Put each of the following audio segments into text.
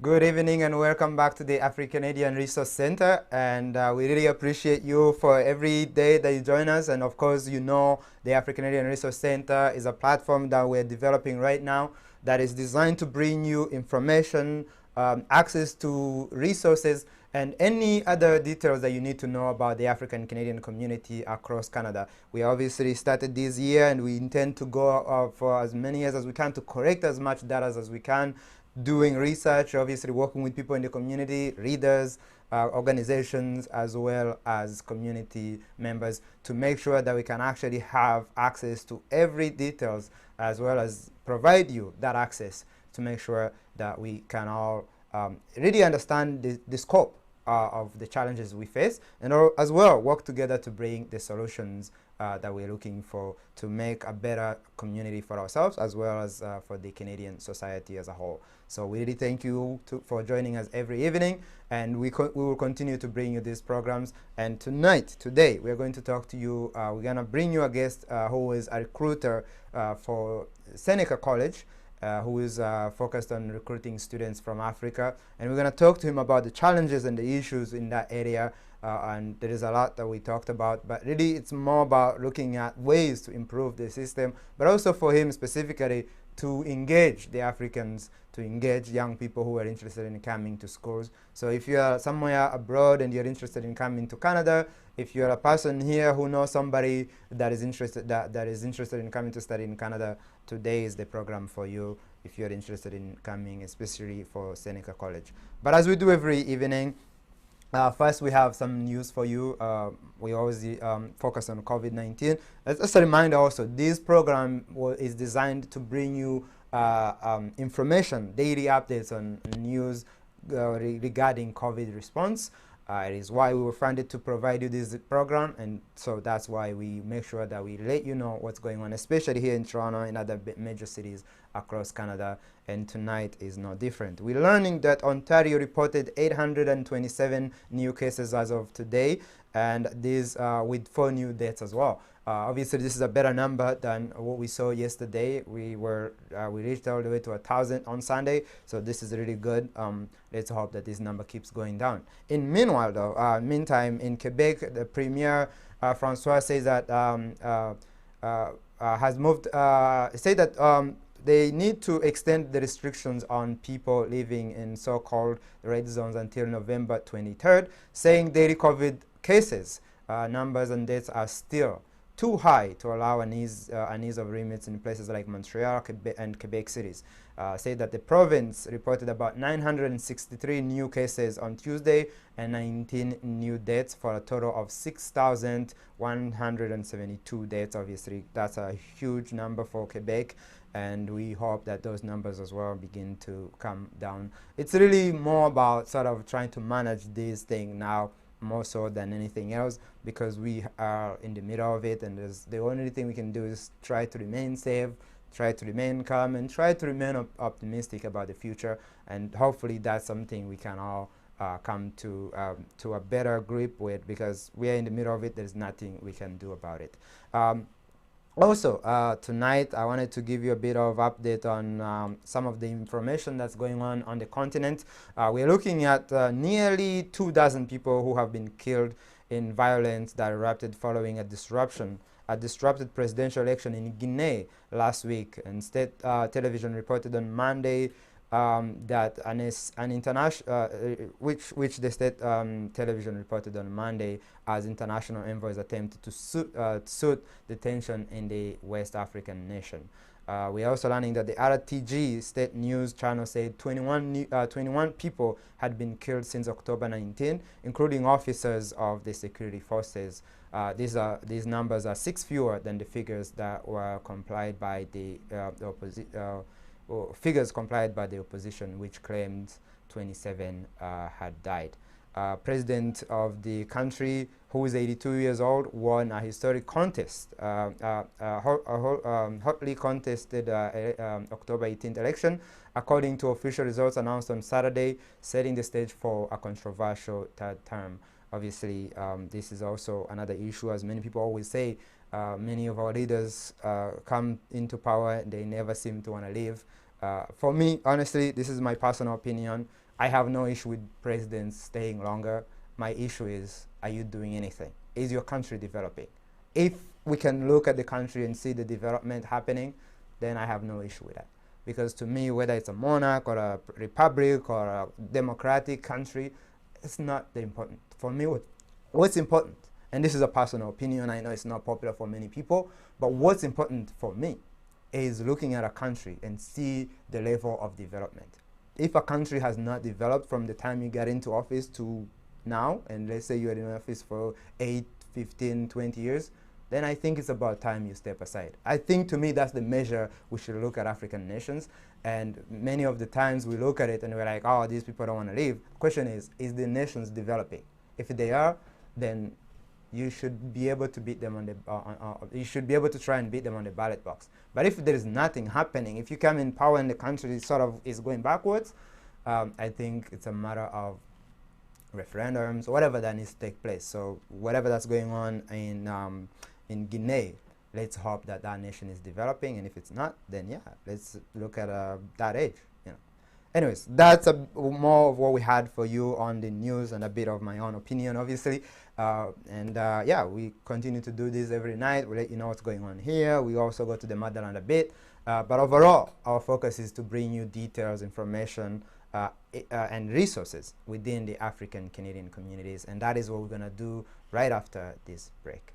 Good evening and welcome back to the AfriCanadian Resource Center. And we really appreciate you for every day that you join us. And of course, you know the AfriCanadian Resource Center is a platform that we're developing right now that is designed to bring you information, access to resources, and any other details that you need to know about the African Canadian community across Canada. We obviously started this year and we intend to go for as many years as we can to collect as much data as we can, doing research, obviously working with people in the community, readers, organizations, as well as community members to make sure that we can actually have access to every details as well as provide you that access to make sure that we can all really understand the scope of the challenges we face and as well work together to bring the solutions that we're looking for to make a better community for ourselves as well as for the Canadian society as a whole. So we really thank you for joining us every evening, and we will continue to bring you these programs. And today, we're going to talk to you. We're going to bring you a guest who is a recruiter for Seneca College, who is focused on recruiting students from Africa. And we're going to talk to him about the challenges and the issues in that area. And there is a lot that we talked about, but really it's more about looking at ways to improve the system, but also for him specifically to engage the Africans, to engage young people who are interested in coming to schools. So if you are somewhere abroad and you're interested in coming to Canada, if you're a person here who knows somebody that is interested in coming to study in Canada, today is the program for you if you're interested in coming, especially for Seneca College. But as we do every evening, first, we have some news for you. We always focus on COVID-19. As a reminder also, this program is designed to bring you information, daily updates on news regarding COVID response. It is why we were funded to provide you this program, and so that's why we make sure that we let you know what's going on, especially here in Toronto and other major cities across Canada, and tonight is no different. We're learning that Ontario reported 827 new cases as of today, and these with 4 new deaths as well. Obviously, this is a better number than what we saw yesterday. We reached all the way to 1,000 on Sunday, so this is really good. Let's hope that this number keeps going down. Meanwhile, though, meantime, in Quebec, the Premier Francois says that they need to extend the restrictions on people living in so-called red zones until November 23rd, saying daily COVID cases, numbers and deaths are still too high to allow an ease of limits in places like Montreal and Quebec cities. Say that the province reported about 963 new cases on Tuesday and 19 new deaths for a total of 6,172 deaths. Obviously, that's a huge number for Quebec, and we hope that those numbers as well begin to come down. It's really more about sort of trying to manage this thing now, more so than anything else, because we are in the middle of it, and the only thing we can do is try to remain safe, try to remain calm, and try to remain optimistic about the future. And hopefully that's something we can all come to a better grip with, because we are in the middle of it. There's nothing we can do about it. Also, tonight I wanted to give you a bit of update on some of the information that's going on the continent. We're looking at nearly 2,000 people who have been killed in violence that erupted following a disrupted presidential election in Guinea last week. And state television reported on Monday that an international, which the state television reported on Monday as international envoys attempted to soothe the tension in the West African nation. We are also learning that the RTG state news channel said 21 people had been killed since October 19, including officers of the security forces. These numbers are 6 fewer than the figures that were complied by the opposition, which claimed 27 had died. President of the country, who is 82 years old, won a historic contest, hotly contested October 18th election, according to official results announced on Saturday, setting the stage for a controversial third term. Obviously, this is also another issue, as many people always say. Many of our leaders come into power and they never seem to want to leave. For me, honestly, this is my personal opinion. I have no issue with presidents staying longer. My issue is, are you doing anything? Is your country developing? If we can look at the country and see the development happening, then I have no issue with that. Because to me, whether it's a monarch or a republic or a democratic country, it's not the important. For me, what's important, and this is a personal opinion, I know it's not popular for many people, but what's important for me is looking at a country and see the level of development. If a country has not developed from the time you get into office to now, and let's say you're in office for 8, 15, 20 years, then I think it's about time you step aside. I think to me that's the measure we should look at African nations. And many of the times we look at it and we're like, oh, these people don't want to leave. The question is the nations developing? If they are, then you should be able to beat them on the, you should be able to try and beat them on the ballot box. But if there is nothing happening, if you come in power and the country sort of is going backwards, I think it's a matter of referendums or whatever that needs to take place. So whatever that's going on in Guinea, let's hope that that nation is developing, and if it's not, then yeah, let's look at that age. You know. Anyways, that's more of what we had for you on the news and a bit of my own opinion, obviously. Yeah, we continue to do this every night. We let you know what's going on here. We also go to the motherland a bit. But overall, our focus is to bring you details, information, and resources within the African Canadian communities. And that is what we're going to do right after this break.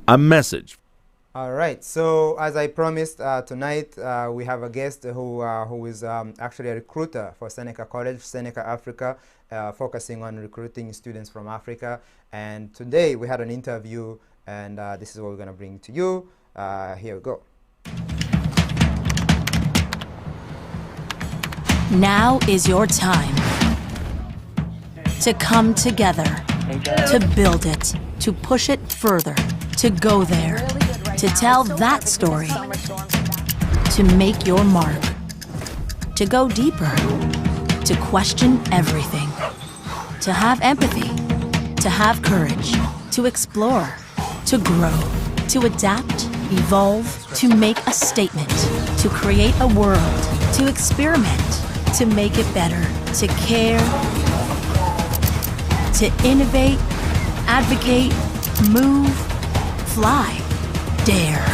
A message. All right. So as I promised, tonight we have a guest who is actually a recruiter for Seneca Collage, Seneca Africa, focusing on recruiting students from Africa. And today we had an interview, and this is what we're going to bring to you. Here we go. Now is your time to come together, to build it, to push it further, to go there, to tell that story, to make your mark, to go deeper, to question everything, to have empathy, to have courage, to explore, to grow, to adapt, evolve, to make a statement, to create a world, to experiment, to make it better, to care, to innovate, advocate, move, fly, dare.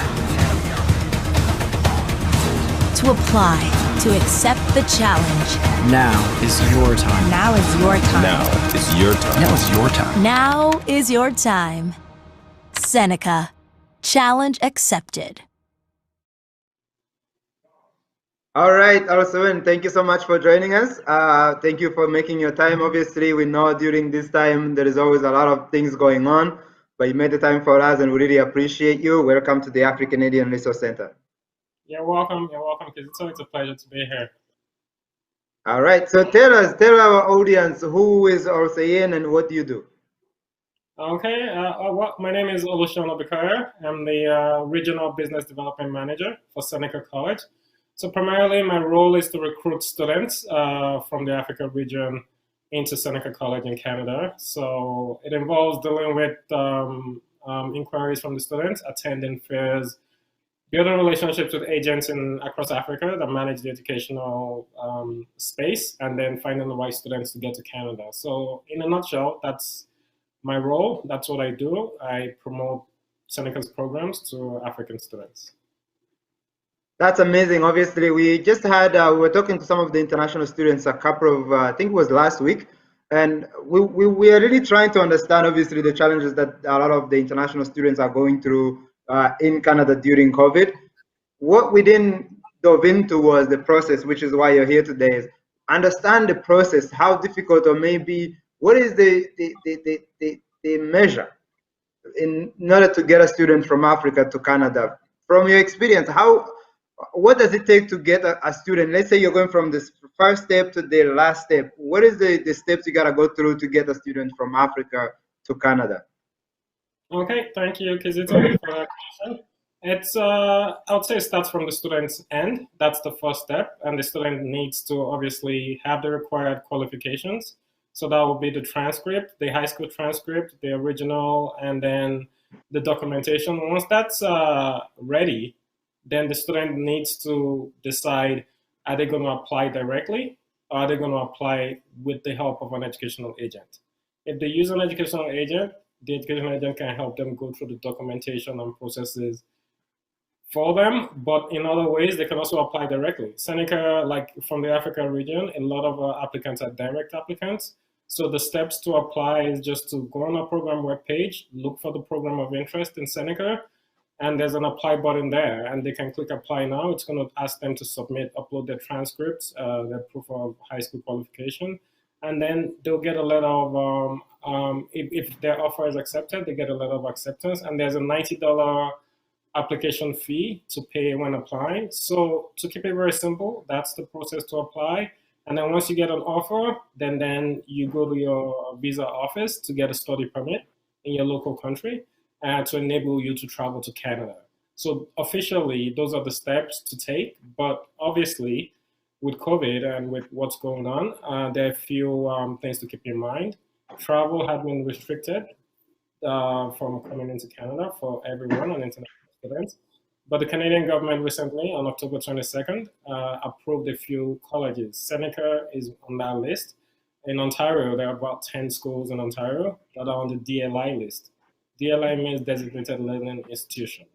To apply, to accept the challenge. Now is your time. Now is your time. Now is your time. Now is your time. Now is your time. Seneca. Challenge accepted. All right, Oluseun, thank you so much for joining us. Thank you for making your time. Obviously, we know during this time there is always a lot of things going on, but you made the time for us, and we really appreciate you. Welcome to the AfriCanadian Resource Center. You're welcome. You're welcome, because it's always a pleasure to be here. All right, so tell our audience, who is Oluseun and what do you do? Okay, my name is Oluseun Obikoya. I'm the Regional Business Development Manager for Seneca College. So primarily my role is to recruit students from the Africa region into Seneca College in Canada. So it involves dealing with inquiries from the students, attending fairs, building relationships with agents across Africa that manage the educational space, and then finding the right students to get to Canada. So in a nutshell, that's my role. That's what I do. I promote Seneca's programs to African students. That's amazing. Obviously, we just had, we were talking to some of the international students a couple of, I think it was last week, and we are really trying to understand, obviously, the challenges that a lot of the international students are going through in Canada during COVID. What we didn't dove into was the process, which is why you're here today. Is understand the process, how difficult or maybe what is the measure in order to get a student from Africa to Canada. From your experience, what does it take to get a student? Let's say you're going from this first step to the last step. What is the steps you gotta go through to get a student from Africa to Canada? Okay, thank you, Kizito, for that question. It's, I would say it starts from the student's end. That's the first step. And the student needs to obviously have the required qualifications. So that will be the transcript, the high school transcript, the original, and then the documentation. Once that's ready, then the student needs to decide, are they going to apply directly or are they going to apply with the help of an educational agent? If they use an educational agent, the educational agent can help them go through the documentation and processes for them, but in other ways, they can also apply directly. Seneca, like from the Africa region, a lot of applicants are direct applicants. So the steps to apply is just to go on our program webpage, look for the program of interest in Seneca, and there's an apply button there, and they can click apply now. It's going to ask them to submit, upload their transcripts, their proof of high school qualification, and then they'll get a letter of, if their offer is accepted, they get a letter of acceptance, and there's a $90 application fee to pay when applying. So to keep it very simple, that's the process to apply. And then once you get an offer, then you go to your visa office to get a study permit in your local country to enable you to travel to Canada. So officially, those are the steps to take. But obviously, with COVID and with what's going on, there are a few things to keep in mind. Travel had been restricted from coming into Canada for everyone on international students. But the Canadian government recently, on October 22nd, approved a few colleges. Seneca is on that list. In Ontario, there are about 10 schools in Ontario that are on the DLI list. DLI means Designated Learning Institution.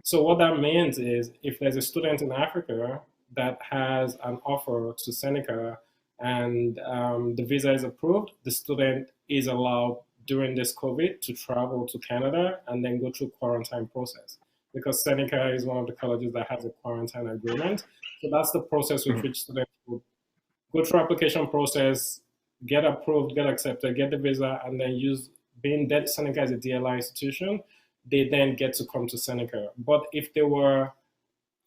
So what that means is if there's a student in Africa that has an offer to Seneca and the visa is approved, the student is allowed during this COVID to travel to Canada and then go through quarantine process, because Seneca is one of the colleges that has a quarantine agreement. So that's the process with which students will go through application process, get approved, get accepted, get the visa, and then being that Seneca is a DLI institution, they then get to come to Seneca. But if they were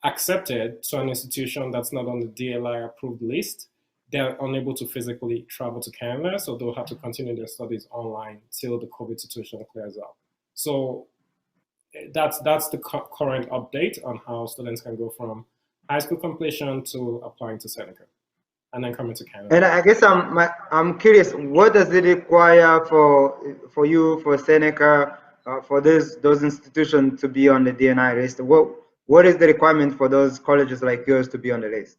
accepted to an institution that's not on the DLI approved list, they're unable to physically travel to Canada, so they'll have to continue their studies online till the COVID situation clears up. So that's the current update on how students can go from high school completion to applying to Seneca and then coming to Canada. And I guess I'm curious, what does it require for you, for Seneca, for those institutions to be on the DNI list? What is the requirement for those colleges like yours to be on the list?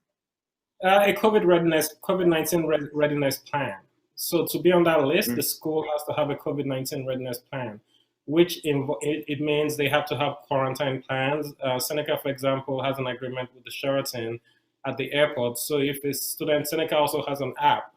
A COVID-19 readiness plan. So to be on that list, the school has to have a COVID-19 readiness plan, which it means they have to have quarantine plans. Seneca, for example, has an agreement with the Sheraton at the airport. So if a student, Seneca also has an app,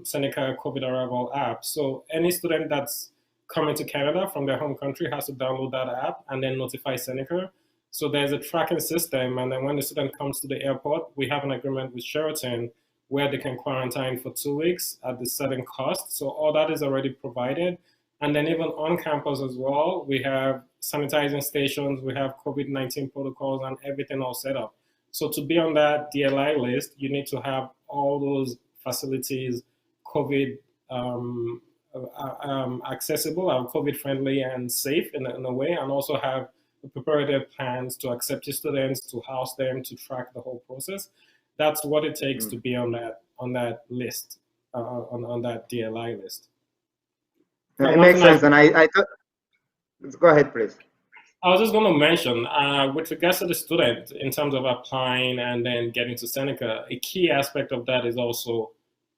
Seneca COVID Arrival app. So any student that's coming to Canada from their home country has to download that app and then notify Seneca. So there's a tracking system, and then when the student comes to the airport, we have an agreement with Sheraton where they can quarantine for 2 weeks at the certain cost. So all that is already provided. And then even on campus as well, we have sanitizing stations, we have COVID-19 protocols and everything all set up. So to be on that DLI list, you need to have all those facilities COVID accessible, COVID friendly and safe in a way, and also have prepared plans to accept your students, to house them, to track the whole process. That's what it takes to be on that list, on that DLI list. It makes sense, and I thought. Go ahead, please. I was just going to mention, with regards to the student, in terms of applying and then getting to Seneca, a key aspect of that is also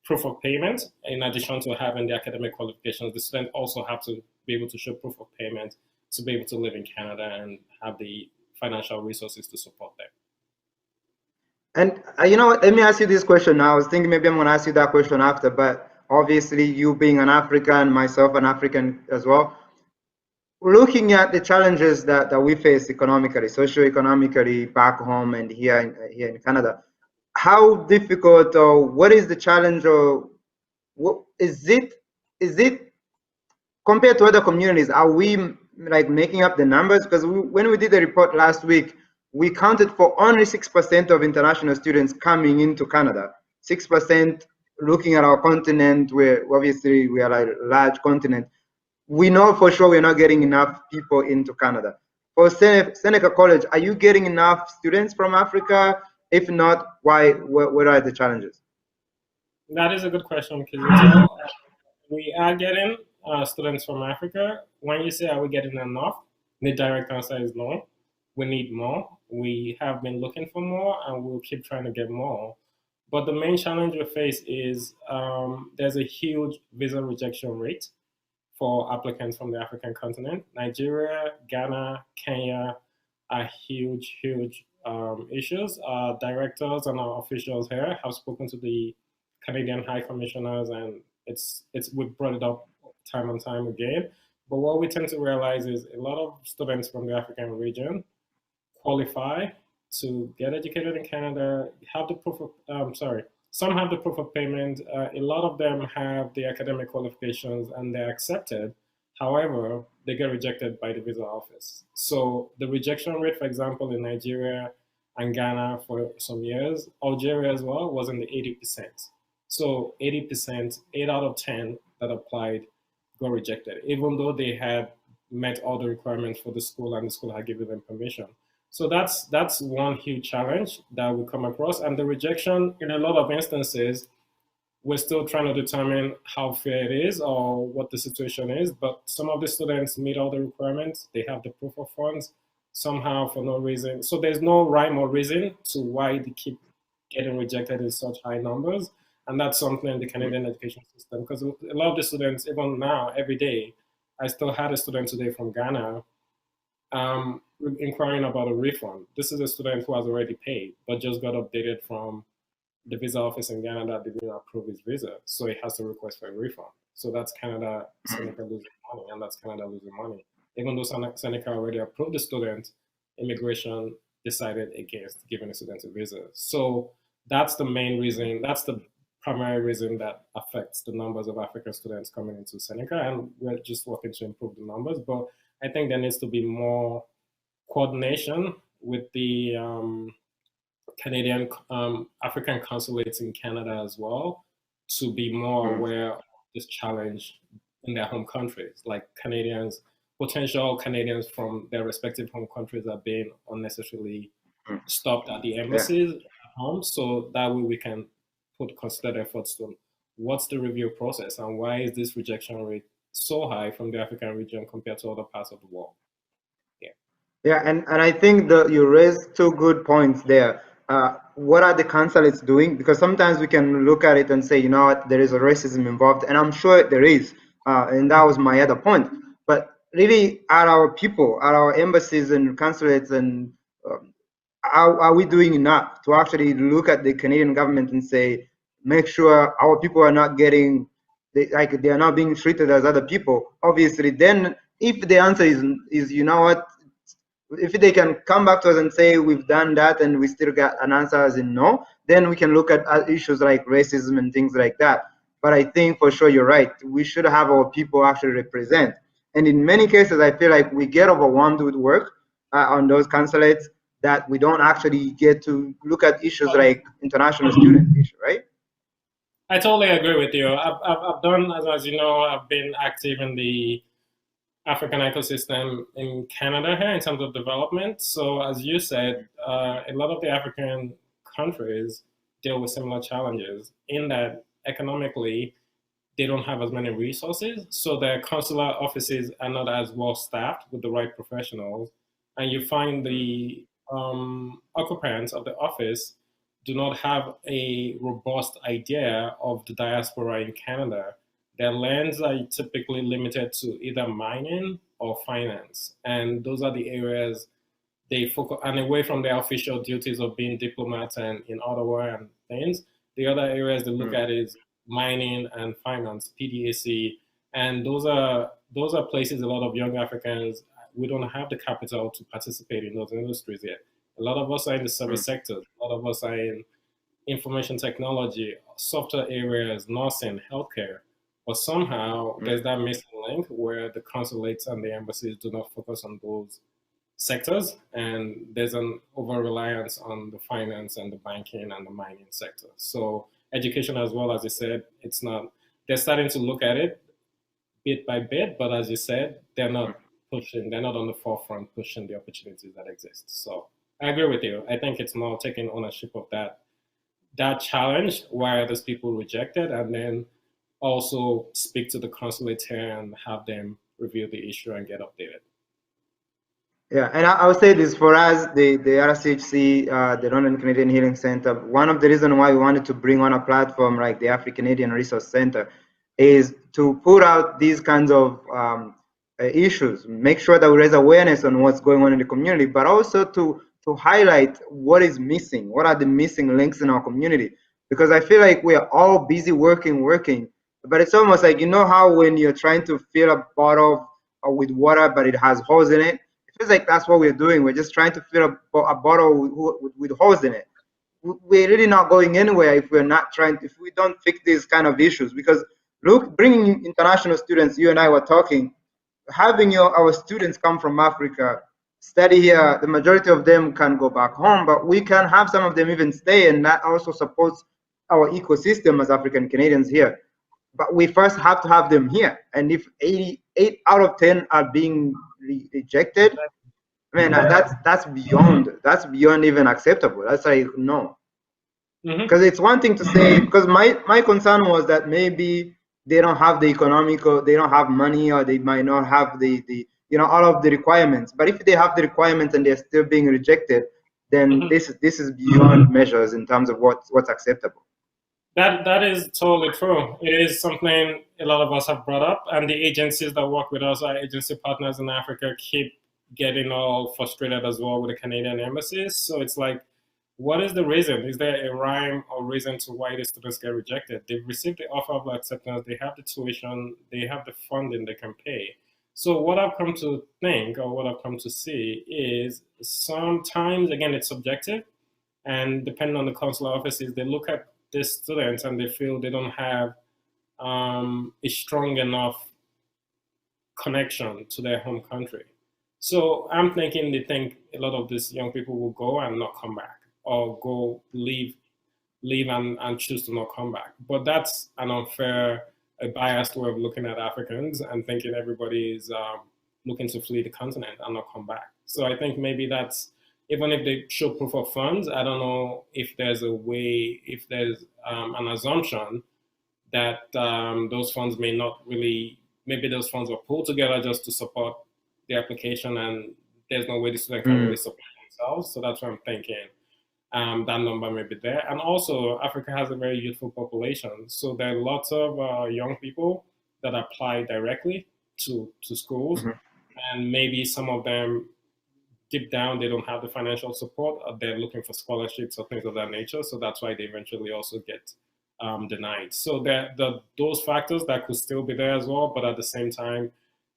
proof of payment. In addition to having the academic qualifications, the student also have to be able to show proof of payment to be able to live in Canada and have the financial resources to support them. And you know what, let me ask you this question now. I was thinking maybe I'm going to ask you that question after, but obviously you being an African, myself an African as well, looking at the challenges that we face economically, socio-economically back home and here in Canada, how difficult or what is the challenge or what is it compared to other communities? Are we like making up the numbers? Because when we did the report last week, we counted for only 6% of international students coming into Canada. 6% looking at our continent, where obviously we are like a large continent. We know for sure we're not getting enough people into Canada. For Seneca College, are you getting enough students from Africa? If not, why? What are the challenges? That is a good question because you know, we are getting students from Africa. When you say are we getting enough, the direct answer is no. We need more. We have been looking for more, and we'll keep trying to get more. But the main challenge we face is there's a huge visa rejection rate for applicants from the African continent. Nigeria, Ghana, Kenya are huge, huge issues. Our directors and our officials here have spoken to the Canadian High Commissioners, and it's we've brought it up time and time again. But what we tend to realize is a lot of students from the African region qualify to get educated in Canada, have the proof of, some have the proof of payment. A lot of them have the academic qualifications and they're accepted. However, they get rejected by the visa office. So the rejection rate, for example, in Nigeria and Ghana for some years, Algeria as well, was in the 80%. So 80%, 8 out of 10 that applied got rejected, even though they had met all the requirements for the school and the school had given them permission. So that's one huge challenge that we come across. And the rejection, in a lot of instances, we're still trying to determine how fair it is or what the situation is. But some of the students meet all the requirements. They have the proof of funds somehow for no reason. So there's no rhyme or reason to why they keep getting rejected in such high numbers. And that's something in the Canadian education system. Because a lot of the students, even now, every day, I still had a student today from Ghana inquiring about a refund. This is a student who has already paid, but just got updated from the visa office in Ghana that they didn't approve his visa. So he has to request for a refund. So that's Canada, Seneca losing money, and that's Canada losing money. Even though Seneca already approved the student, immigration decided against giving the student a visa. So that's the main reason, that's the primary reason that affects the numbers of African students coming into Seneca, and we're just working to improve the numbers. But I think there needs to be more coordination with the Canadian African consulates in Canada as well to be more aware of this challenge in their home countries. Like potential Canadians from their respective home countries are being unnecessarily stopped at the embassies at home. So that way we can put considered efforts to what's the review process and why is this rejection rate so high from the African region compared to other parts of the world. Yeah, and I think you raised two good points there. What are the consulates doing? Because sometimes we can look at it and say, you know what, there is a racism involved, and I'm sure there is. And that was my other point. But really, are our people, are our embassies and consulates, and are we doing enough to actually look at the Canadian government and say, make sure our people are not getting, they are not being treated as other people? Obviously, then if the answer is you know what, if they can come back to us and say we've done that and we still got an answer as in no, then we can look at issues like racism and things like that. But I think for sure you're right. We should have our people actually represent. And in many cases, I feel like we get overwhelmed with work on those consulates that we don't actually get to look at issues like international student issue, right? I totally agree with you. I've done, as you know, I've been active in the African ecosystem in Canada here in terms of development. So as you said, a lot of the African countries deal with similar challenges in that economically, they don't have as many resources. So their consular offices are not as well staffed with the right professionals. And you find the occupants of the office do not have a robust idea of the diaspora in Canada. Their lands are typically limited to either mining or finance. And those are the areas they focus, and away from their official duties of being diplomats and in Ottawa and things, the other areas they look at is mining and finance, PDAC. And those are those are places a lot of young Africans, we don't have the capital to participate in those industries yet. A lot of us are in the service sectors. A lot of us are in information technology, software areas, nursing, healthcare. But somehow there's that missing link where the consulates and the embassies do not focus on those sectors, and there's an over reliance on the finance and the banking and the mining sector. So education as well, as you said, it's not, they're starting to look at it bit by bit, but as you said, they're not on the forefront pushing the opportunities that exist. So I agree with you. I think it's more taking ownership of that challenge, why others people reject it, and then also speak to the consulates here and have them review the issue and get updated. Yeah, and I would say this for us, the RCHC, the London Canadian Healing Center, one of the reasons why we wanted to bring on a platform like the Afro-Canadian Resource Center is to put out these kinds of issues, make sure that we raise awareness on what's going on in the community, but also to highlight what is missing, what are the missing links in our community. Because I feel like we are all busy working, but it's almost like, you know how when you're trying to fill a bottle with water, but it has holes in it, feels like that's what we're doing. We're just trying to fill a bottle with holes in it. We're really not going anywhere if if we don't fix these kind of issues. Because look, bringing international students, you and I were talking, having our students come from Africa, study here, the majority of them can go back home, but we can have some of them even stay, and that also supports our ecosystem as African Canadians here. But we first have to have them here. And if 8 out of 10 are being rejected, man, that's beyond even acceptable. That's like, no. Because it's one thing to say, because my concern was that maybe they don't have the they don't have money, or they might not have the all of the requirements. But if they have the requirements and they're still being rejected, then this is beyond measures in terms of what's acceptable. That is totally true. It is something a lot of us have brought up, and the agencies that work with us, our agency partners in Africa, keep getting all frustrated as well with the Canadian embassies. So it's like, what is the reason? Is there a rhyme or reason to why the students get rejected? They've received the offer of acceptance, they have the tuition, they have the funding they can pay. So what I've come to think, or what I've come to see, is sometimes, again, it's subjective, and depending on the consular offices, they look at the students and they feel they don't have a strong enough connection to their home country. So I'm thinking they think a lot of these young people will go and not come back, or leave and choose to not come back. But that's an unfair, a biased way of looking at Africans and thinking everybody is looking to flee the continent and not come back. So I think maybe that's, even if they show proof of funds, I don't know if there's a way, if there's an assumption that those funds may not really, maybe those funds were pulled together just to support the application, and there's no way the student can really support themselves. So that's what I'm thinking. That number may be there. And also, Africa has a very youthful population. So there are lots of young people that apply directly to schools. And maybe some of them, deep down, they don't have the financial support. They're looking for scholarships or things of that nature. So that's why they eventually also get denied. So those factors that could still be there as well. But at the same time,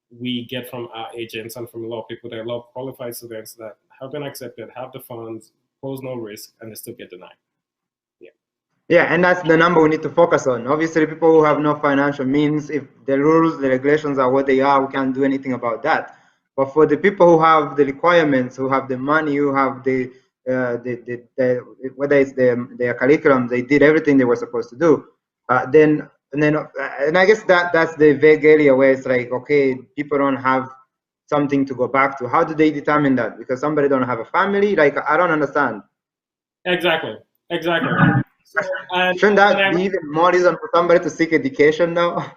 we get from our agents and from a lot of people, there are a lot of qualified students that have been accepted, have the funds, pose no risk, and they still get denied. Yeah, and that's the number we need to focus on. Obviously, people who have no financial means, if the rules, the regulations are what they are, we can't do anything about that. But for the people who have the requirements, who have the money, who have the whether it's their curriculum, they did everything they were supposed to do. And I guess that's the vague area where it's like, okay, people don't have something to go back to. How do they determine that? Because somebody don't have a family? Like, I don't understand. Exactly. Shouldn't that be even more reason for somebody to seek education now?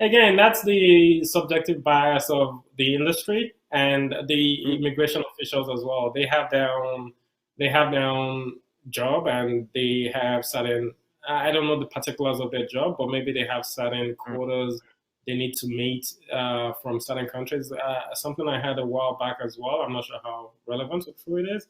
Again, that's the subjective bias of the industry and the immigration officials as well. They have their own job, and they have certain, I don't know the particulars of their job, but maybe they have certain quotas they need to meet from certain countries. Something I had a while back as well, I'm not sure how relevant or true it is.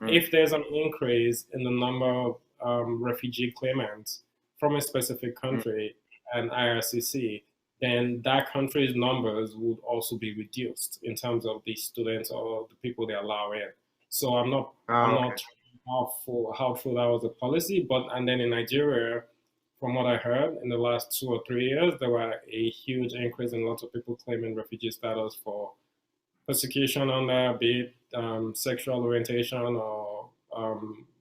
If there's an increase in the number of refugee claimants from a specific country and IRCC, then that country's numbers would also be reduced in terms of the students or the people they allow in. So I'm Okay. not sure how true that was a policy, but and then in Nigeria, from what I heard, in the last 2 or 3 years, there were a huge increase in lots of people claiming refugee status for persecution on there, be it sexual orientation or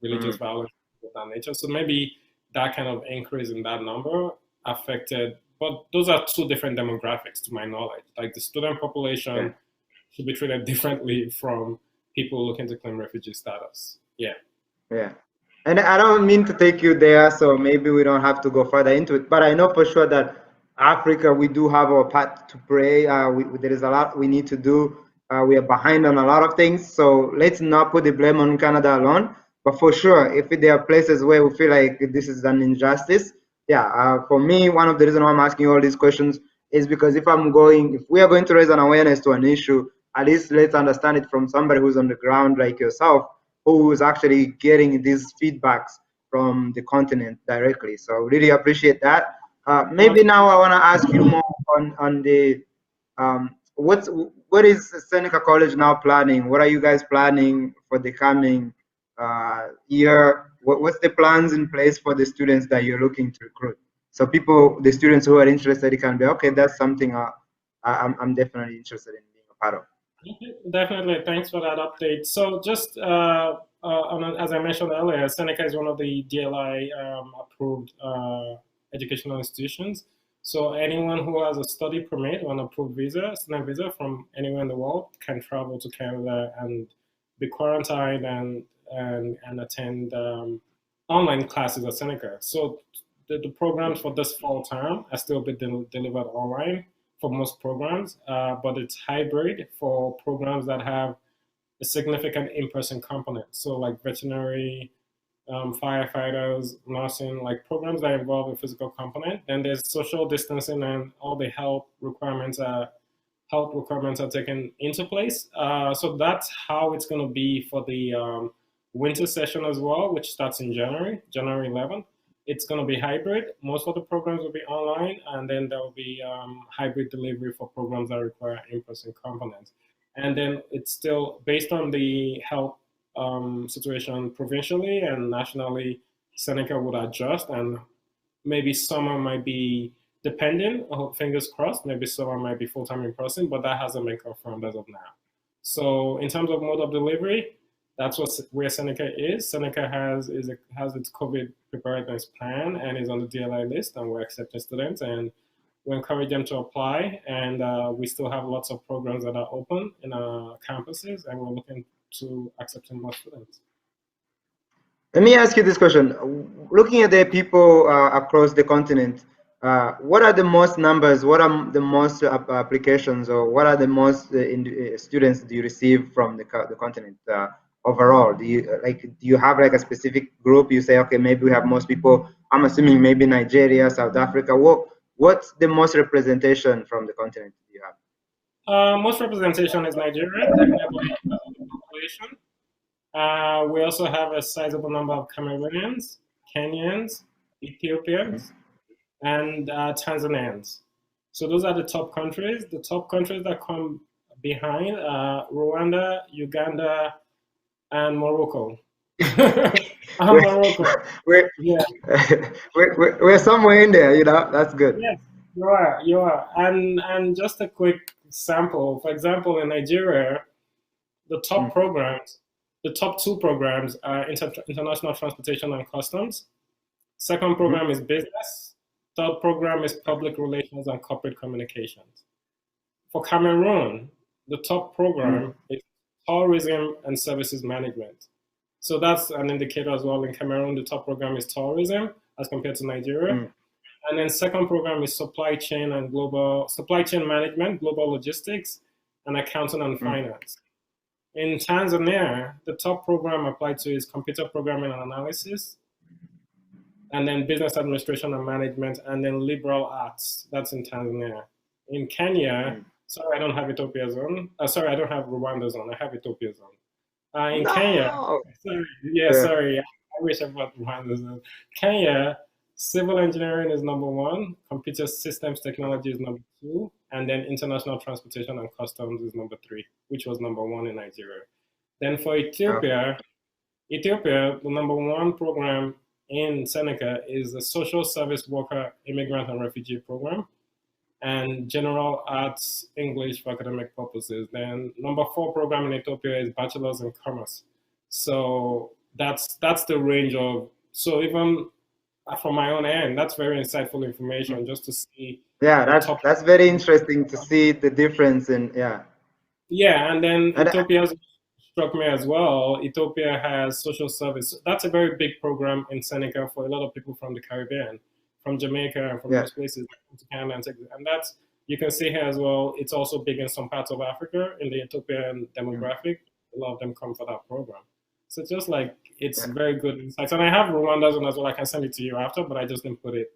religious Mm. violence of that nature. So maybe that kind of increase in that number affected, but those are two different demographics to my knowledge. Like the student Yeah. population should be treated differently from people looking to claim refugee status. Yeah. Yeah. And I don't mean to take you there, so maybe we don't have to go further into it. But I know for sure that Africa, we do have our part to play. There is a lot we need to do. We are behind on a lot of things. So let's not put the blame on Canada alone. But for sure, if there are places where we feel like this is an injustice, yeah, for me, one of the reasons why I'm asking all these questions is because if we are going to raise an awareness to an issue, at least let's understand it from somebody who's on the ground like yourself, who is actually getting these feedbacks from the continent directly. So really appreciate that. Maybe now I want to ask you more on the what is Seneca College now planning? What are you guys planning for the coming year? What's the plans in place for the students that you're looking to recruit? So the students who are interested, can be okay. That's something I'm definitely interested in being a part of. Definitely. Thanks for that update. So just as I mentioned earlier, Seneca is one of the DLI approved educational institutions. So anyone who has a study permit or an approved visa, student visa from anywhere in the world can travel to Canada and be quarantined and attend online classes at Seneca. So the programs for this fall term are still being delivered online for most programs, but it's hybrid for programs that have a significant in-person component. So like veterinary, firefighters, nursing, like programs that involve a physical component. Then there's social distancing and all the health requirements are taken into place. So that's how it's going to be for the winter session as well, which starts in January 11th. It's going to be hybrid. Most of the programs will be online, and then there will be hybrid delivery for programs that require in-person components. And then it's still based on the health situation provincially and nationally. Seneca would adjust, and maybe summer might be dependent. Fingers crossed. Maybe summer might be full-time in person, but that hasn't been confirmed as of now. So in terms of mode of delivery, that's where Seneca is. Seneca has its COVID preparedness plan and is on the DLI list, and we're accepting students, and we encourage them to apply. And we still have lots of programs that are open in our campuses, and we're looking to accepting more students. Let me ask you this question. Looking at the people across the continent, what are the most numbers? What are the most applications, or what are the most students do you receive from the continent overall? Do you have like a specific group? You say, okay, maybe we have most people. I'm assuming maybe Nigeria, South Africa. What's the most representation from the continent do you have? Most representation is Nigeria, definitely the population. We also have a sizable number of Cameroonians, Kenyans, Ethiopians, and Tanzanians. So those are the top countries. The top countries that come behind are Rwanda, Uganda, and Morocco. Morocco. Yeah. We're somewhere in there, that's good. Yes, you are. And just a quick sample. For example, in Nigeria, the top programs, the top two programs are international transportation and customs. Second program is business. Third program is public relations and corporate communications. For Cameroon, the top program is tourism and services management. So that's an indicator as well. In Cameroon, the top program is tourism as compared to Nigeria. And then second program is supply chain management, global logistics, and accounting and finance. In Tanzania, the top program applied to is computer programming and analysis, and then business administration and management, and then liberal arts. That's in Tanzania. In Kenya, sorry, I don't have Ethiopia's on. Sorry, I don't have Rwanda's on. I have Ethiopia's on. In Kenya, sorry, I wish I brought Rwanda's on. Kenya, Civil engineering is number 1, computer systems technology is number 2, and then international transportation and customs is number 3, which was number 1 in Nigeria. Then for Ethiopia, the number 1 program in Seneca is the Social Service Worker, Immigrant and Refugee Program, and General Arts English for academic purposes. Then number 4 program in Ethiopia is Bachelor's in Commerce. So that's the range of, so even from my own end, that's very insightful information just to see. Yeah, that's very interesting to see the difference in, Yeah, and then Ethiopia struck me as well. Ethiopia has social service. That's a very big program in Seneca for a lot of people from the Caribbean, from Jamaica, and from those places, to Canada and Texas. And that's, you can see here as well, it's also big in some parts of Africa in the Ethiopian demographic. A lot of them come for that program. So just like, it's very good insights. And I have Rwanda's one as well. I can send it to you after, but I just didn't put it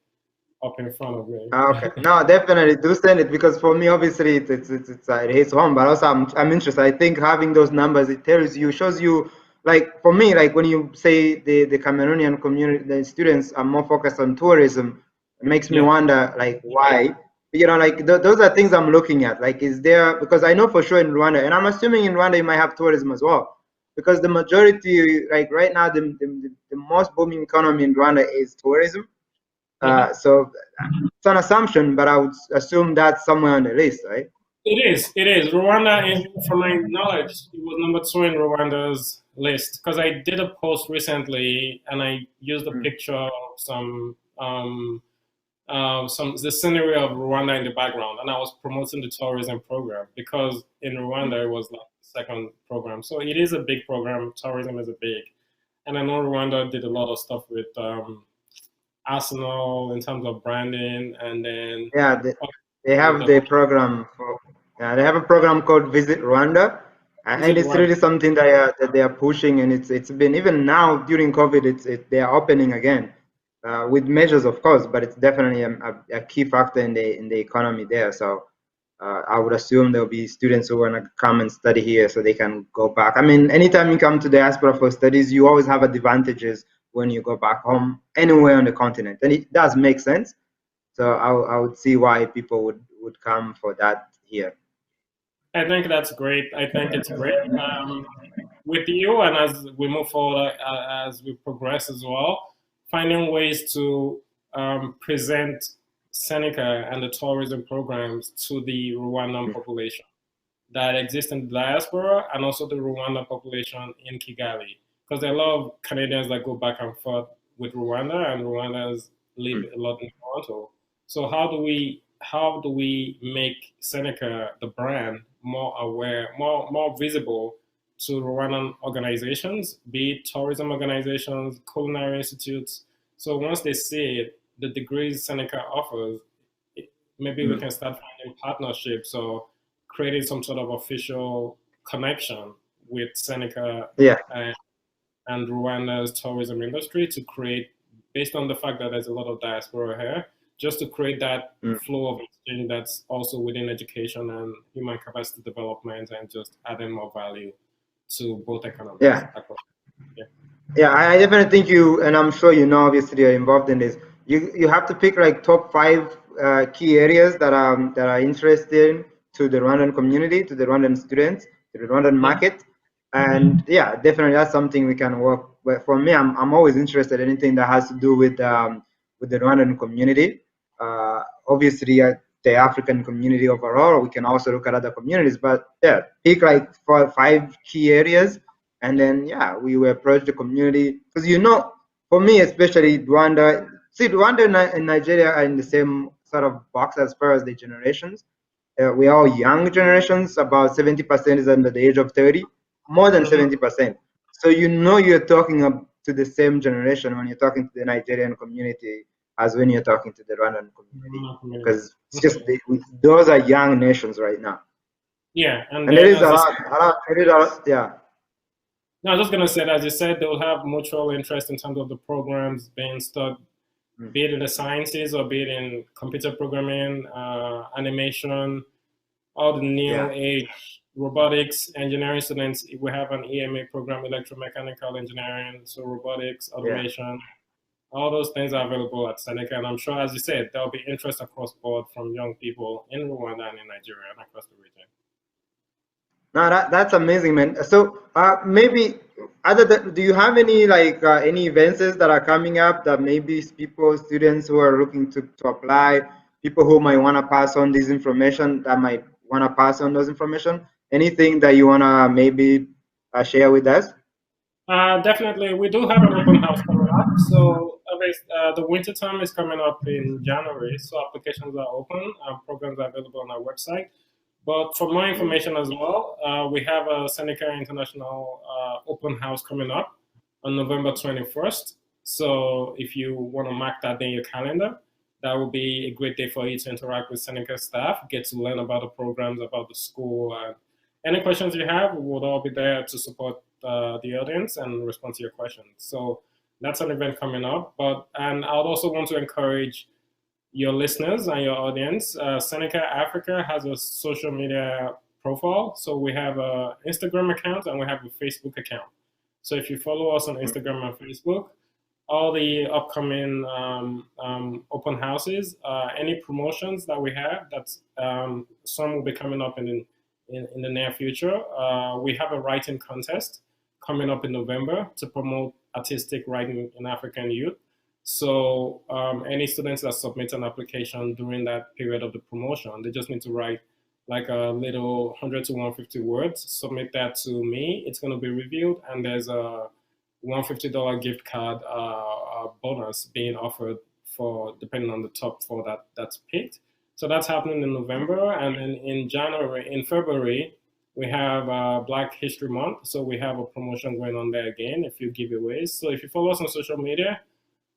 up in front of me. Okay, no, definitely do send it, because for me, obviously, it hits home. But also, I'm interested. I think having those numbers, it tells you, shows you, like for me, like when you say the Cameroonian community, the students are more focused on tourism, it makes me wonder, like why. You know, like those are things I'm looking at. Like, is there, because I know for sure in Rwanda, and I'm assuming in Rwanda you might have tourism as well, because the majority, like right now, the most booming economy in Rwanda is tourism. So it's an assumption, but I would assume that's somewhere on the list, right? It is. Rwanda, from my knowledge, it was number 2 in Rwanda's list, because I did a post recently and I used a picture of the scenery of Rwanda in the background, and I was promoting the tourism program, because in Rwanda it was like the 2nd program. So it is a big program. Tourism is a big, and I know Rwanda did a lot of stuff with Arsenal in terms of branding, and then they have the program for, they have a program called Visit Rwanda, and it's really something that they are pushing, and it's been, even now during COVID, they are opening again. With measures, of course, but it's definitely a key factor in the economy there. So I would assume there'll be students who want to come and study here, so they can go back. I mean, anytime you come to diaspora for studies, you always have advantages when you go back home, anywhere on the continent, and it does make sense. So I would see why people would come for that here. I think that's great. I think it's great. With you, and as we move forward, as we progress as well, finding ways to present Seneca and the tourism programs to the Rwandan population that exist in the diaspora, and also the Rwandan population in Kigali. Because there are a lot of Canadians that go back and forth with Rwanda, and Rwandans live a lot in Toronto. So how do we make Seneca, the brand, more aware, more visible to Rwandan organizations, be it tourism organizations, culinary institutes? So once they see it, the degrees Seneca offers, maybe we can start finding partnerships or creating some sort of official connection with Seneca and Rwanda's tourism industry, to create, based on the fact that there's a lot of diaspora here, just to create that flow of exchange that's also within education and human capacity development, and just adding more value to both economies. Yeah, I definitely think you, and I'm sure you know, obviously you're involved in this, you have to pick like top 5 key areas that are interesting to the Rwandan community, to the Rwandan students, to the Rwandan market. And definitely that's something we can work with. For me, I'm always interested in anything that has to do with the Rwandan community. Obviously, the African community overall. We can also look at other communities, but pick like 5 key areas, and then we will approach the community, because for me especially, Rwanda and Nigeria are in the same sort of box as far as the generations. We are all young generations. About 70% is under the age of 30. More than 70%. So you're talking to the same generation when you're talking to the Nigerian community as when you're talking to the Rwandan community, because it's just those are young nations right now. Yeah, and there is a lot. No, I was just gonna say, as you said, they will have mutual interest in terms of the programs being studied, be it in the sciences or be it in computer programming, animation, all the new age robotics engineering students. We have an EMA program, electromechanical engineering, so robotics, automation, All those things are available at Seneca, and I'm sure, as you said, there'll be interest across board from young people in Rwanda and in Nigeria and across the region. No, that's amazing, man. So maybe other than, do you have any like any events that are coming up that maybe people, students who are looking to apply, people who might want to pass on this information, that might want to pass on those information? Anything that you want to maybe share with us? Definitely, we do have an open house coming up. So the winter term is coming up in January, so applications are open. Programs are available on our website. But for more information as well, we have a Seneca International open house coming up on November 21st. So if you want to mark that day in your calendar, that will be a great day for you to interact with Seneca staff, get to learn about the programs, about the school. Any questions you have, we will all be there to support the audience and respond to your questions. So that's an event coming up. And I would also want to encourage your listeners and your audience. Seneca Africa has a social media profile. So we have an Instagram account and we have a Facebook account. So if you follow us on Instagram and Facebook, all the upcoming open houses, any promotions that we have, that's some will be coming up in the near future. We have a writing contest coming up in November to promote artistic writing in African youth. So any students that submit an application during that period of the promotion, they just need to write like a little 100 to 150 words, submit that to me. It's going to be reviewed, and there's a $150 gift card bonus being offered for depending on the top 4 that's picked. So that's happening in November, and then in February, we have Black History Month. So we have a promotion going on there again, a few giveaways. So if you follow us on social media,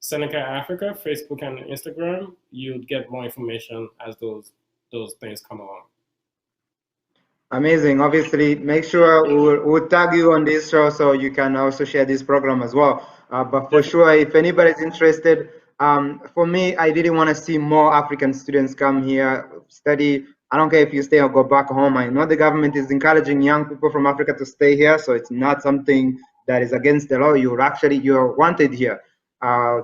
Seneca Africa, Facebook and Instagram, you'd get more information as those things come along. Amazing. Obviously, make sure we'll tag you on this show so you can also share this program as well. But for sure, if anybody's interested, for me, I really want to see more African students come here, study. I don't care if you stay or go back home. I know the government is encouraging young people from Africa to stay here, so it's not something that is against the law. You're wanted here. I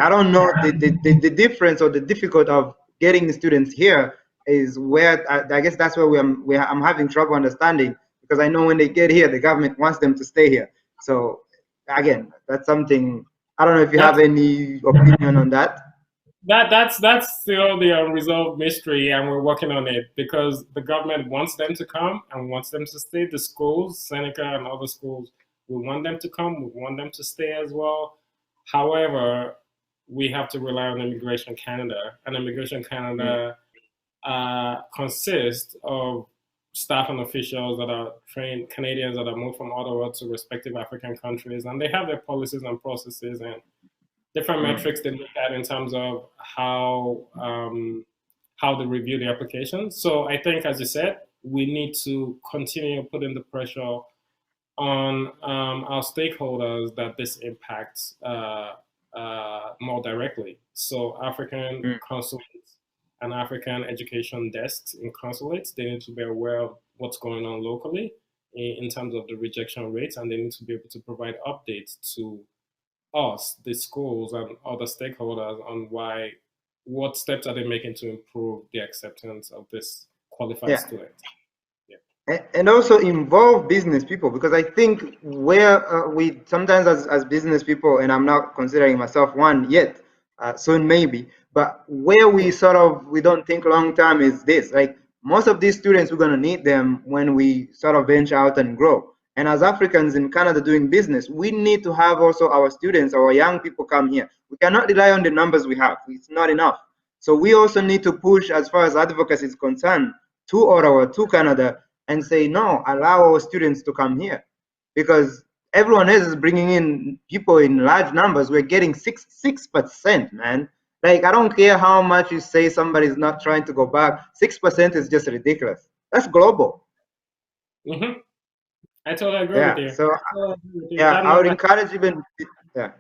don't know the difference or the difficulty of getting students here is where I guess that's where I'm having trouble understanding, because I know when they get here, the government wants them to stay here. So again, that's something, I don't know if you have any opinion on that. That's still the unresolved mystery, and we're working on it because the government wants them to come and wants them to stay. The schools, Seneca and other schools, we want them to come, we want them to stay as well. However, we have to rely on Immigration Canada, and Immigration Canada consists of staff and officials that are trained Canadians that are moved from Ottawa to respective African countries, and they have their policies and processes and different metrics they look at in terms of how they review the application. So I think, as you said, we need to continue putting the pressure on our stakeholders that this impacts more directly. So African consulates and African education desks in consulates, they need to be aware of what's going on locally in terms of the rejection rates, and they need to be able to provide updates to us, the schools and other stakeholders on what steps are they making to improve the acceptance of this qualified student. And also involve business people, because I think where we sometimes as business people, and I'm not considering myself one yet, soon maybe, but where we don't think long term is this, like most of these students, we're going to need them when we sort of venture out and grow. And as Africans in Canada doing business, we need to have also our students, our young people come here. We cannot rely on the numbers we have. It's not enough. So we also need to push, as far as advocacy is concerned, to Ottawa, to Canada, and say, no, allow our students to come here. Because everyone else is bringing in people in large numbers. We're getting 6%, man. Like, I don't care how much you say somebody's not trying to go back. 6% is just ridiculous. That's global. Mm-hmm. I totally agree with you. So, I would encourage even, that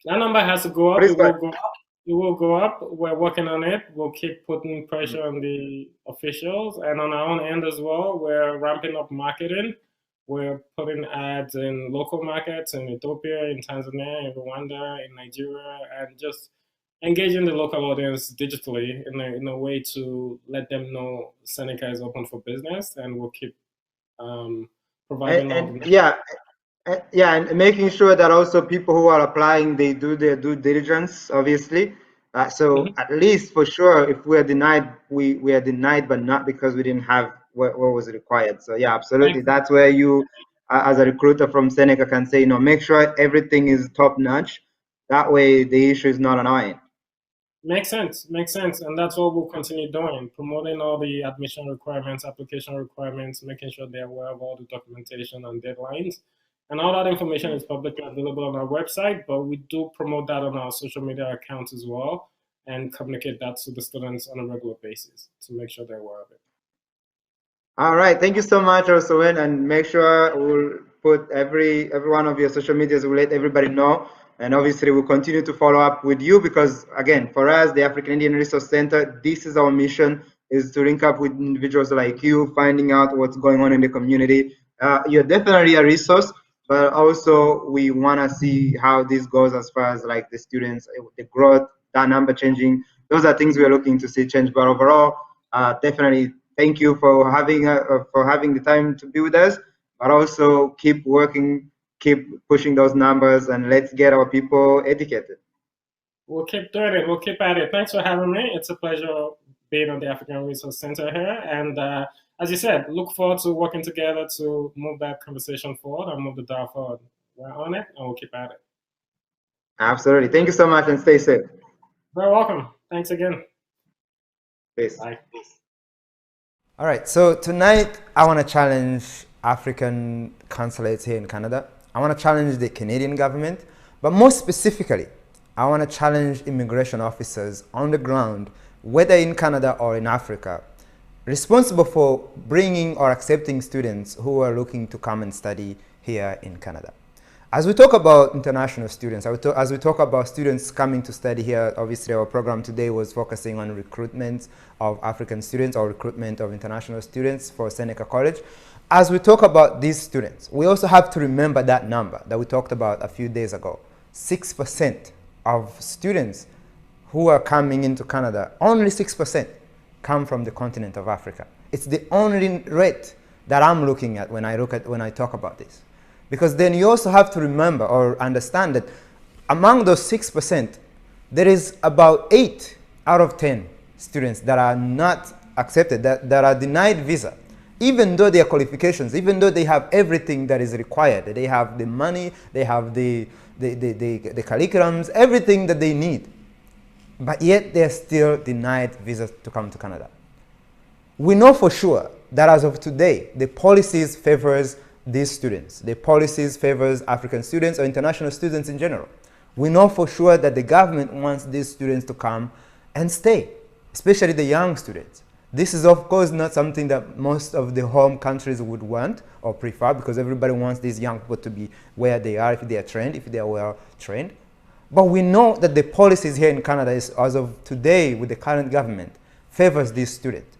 number has to go up. It will go up. It will go up. We're working on it. We'll keep putting pressure on the officials, and on our own end as well. We're ramping up marketing. We're putting ads in local markets in Ethiopia, in Tanzania, in Rwanda, in Nigeria, and just engaging the local audience digitally in a way to let them know Seneca is open for business, and we'll keep providing all And the. yeah, yeah, and making sure that also people who are applying, they do their due diligence, obviously. So Mhm. at least for sure, if we're denied, we are denied, but not because we didn't have what was required. So yeah, absolutely. Thanks. That's where you, as a recruiter from Seneca, can say, make sure everything is top notch. That way the issue is not on our end. Makes sense, and that's what we'll continue doing, promoting all the admission requirements, application requirements, making sure they're aware of all the documentation and deadlines. And all that information is publicly available on our website, but we do promote that on our social media accounts as well and communicate that to the students on a regular basis to make sure they're aware of it. All right, thank you so much, Oluseun, and make sure we'll put every one of your social medias. We'll let everybody know, and obviously we'll continue to follow up with you because, again, for us, the African Indian Resource Center, this is our mission: is to link up with individuals like you, finding out what's going on in the community. You're definitely a resource, but also we want to see how this goes as far as like the students, the growth, that number changing. Those are things we're looking to see change. But overall, definitely thank you for having the time to be with us, but also keep working, keep pushing those numbers, and let's get our people educated. We'll keep doing it. We'll keep at it. Thanks for having me. It's a pleasure being on the African Resource Center here. And as you said, look forward to working together to move that conversation forward and move the dial forward. We're on it, and we'll keep at it. Absolutely. Thank you so much, and stay safe. Very welcome. Thanks again. Peace. Bye. All right, so tonight I want to challenge African consulates here in Canada. I want to challenge the Canadian government, but more specifically, I want to challenge immigration officers on the ground, whether in Canada or in Africa, responsible for bringing or accepting students who are looking to come and study here in Canada. As we talk about international students, as we talk about students coming to study here, obviously our program today was focusing on recruitment of African students or recruitment of international students for Seneca College. As we talk about these students, we also have to remember that number that we talked about a few days ago. 6% of students who are coming into Canada, only 6% come from the continent of Africa. It's the only rate that I'm looking at when I talk about this. Because then you also have to remember or understand that among those 6%, there is about 8 out of 10 students that are not accepted, that are denied visa, even though their qualifications, even though they have everything that is required. They have the money, they have the curriculums, everything that they need. But yet they're still denied visas to come to Canada. We know for sure that as of today, the policies favors these students. The policies favors African students or international students in general. We know for sure that the government wants these students to come and stay, especially the young students. This is of course not something that most of the home countries would want or prefer, because everybody wants these young people to be where they are if they are trained, if they are well trained. But we know that the policies here in Canada is, as of today with the current government, favors these students.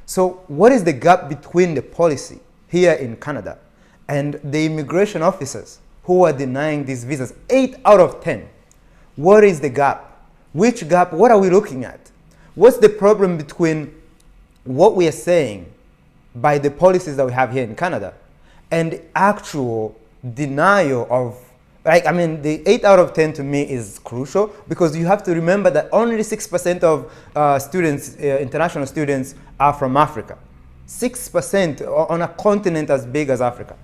So what is the gap between the policy here in Canada and the immigration officers who are denying these visas? 8 out of 10. What is the gap? Which gap? What are we looking at? What's the problem between what we are saying by the policies that we have here in Canada and the actual denial of, the 8 out of 10 to me is crucial, because you have to remember that only 6% of students, international students, are from Africa. 6% on a continent as big as Africa.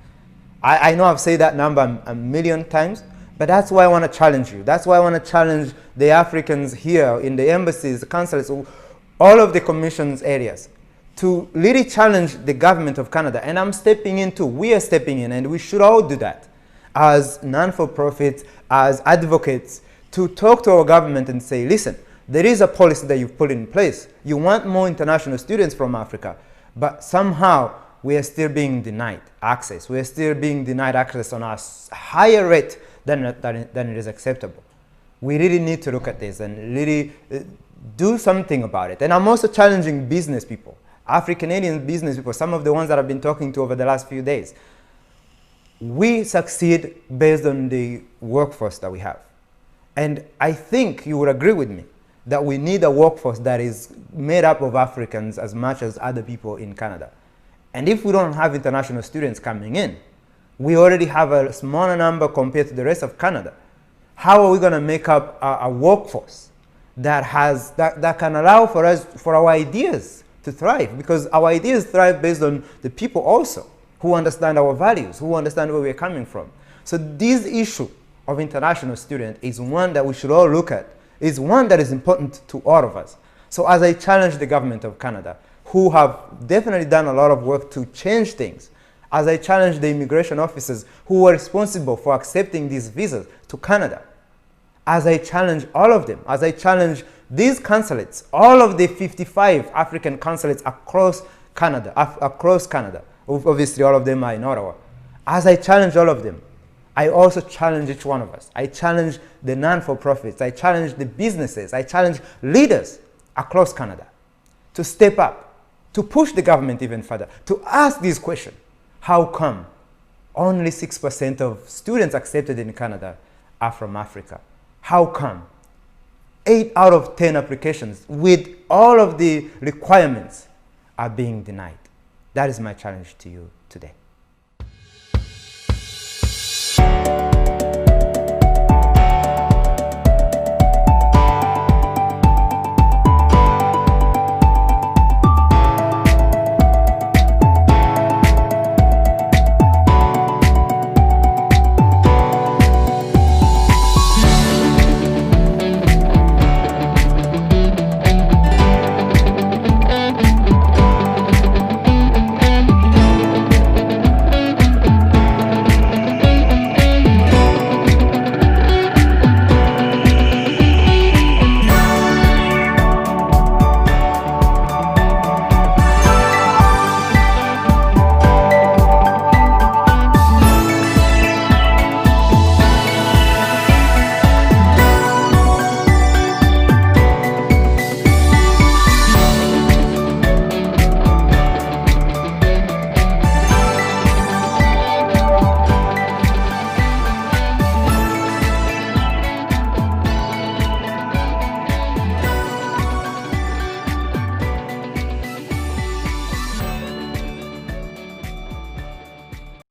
I know I've said that number a million times, but that's why I want to challenge you. That's why I want to challenge the Africans here in the embassies, the consulates, all of the commissions areas, to really challenge the government of Canada. And I'm stepping in too. We are stepping in, and we should all do that as non-for-profit, as advocates, to talk to our government and say, listen, there is a policy that you've put in place. You want more international students from Africa, but somehow we are still being denied access. We are still being denied access on a higher rate than it is acceptable. We really need to look at this and really do something about it. And I'm also challenging business people, Afro-Canadian business people, some of the ones that I've been talking to over the last few days. we succeed based on the workforce that we have. And I think you would agree with me that we need a workforce that is made up of Africans as much as other people in Canada. And if we don't have international students coming in, we already have a smaller number compared to the rest of Canada. How are we going to make up a workforce that can allow for us, for our ideas to thrive? Because our ideas thrive based on the people also who understand our values, who understand where we're coming from. So this issue of international students is one that we should all look at. It's one that is important to all of us. So as I challenge the government of Canada, who have definitely done a lot of work to change things, as I challenge the immigration officers who were responsible for accepting these visas to Canada, as I challenge all of them, as I challenge these consulates, all of the 55 African consulates across Canada, obviously all of them are in Ottawa, as I challenge all of them, I also challenge each one of us. I challenge the non-for-profits, I challenge the businesses, I challenge leaders across Canada to step up, to push the government even further, to ask this question: how come only 6% of students accepted in Canada are from Africa? How come 8 out of 10 applications with all of the requirements are being denied? That is my challenge to you today.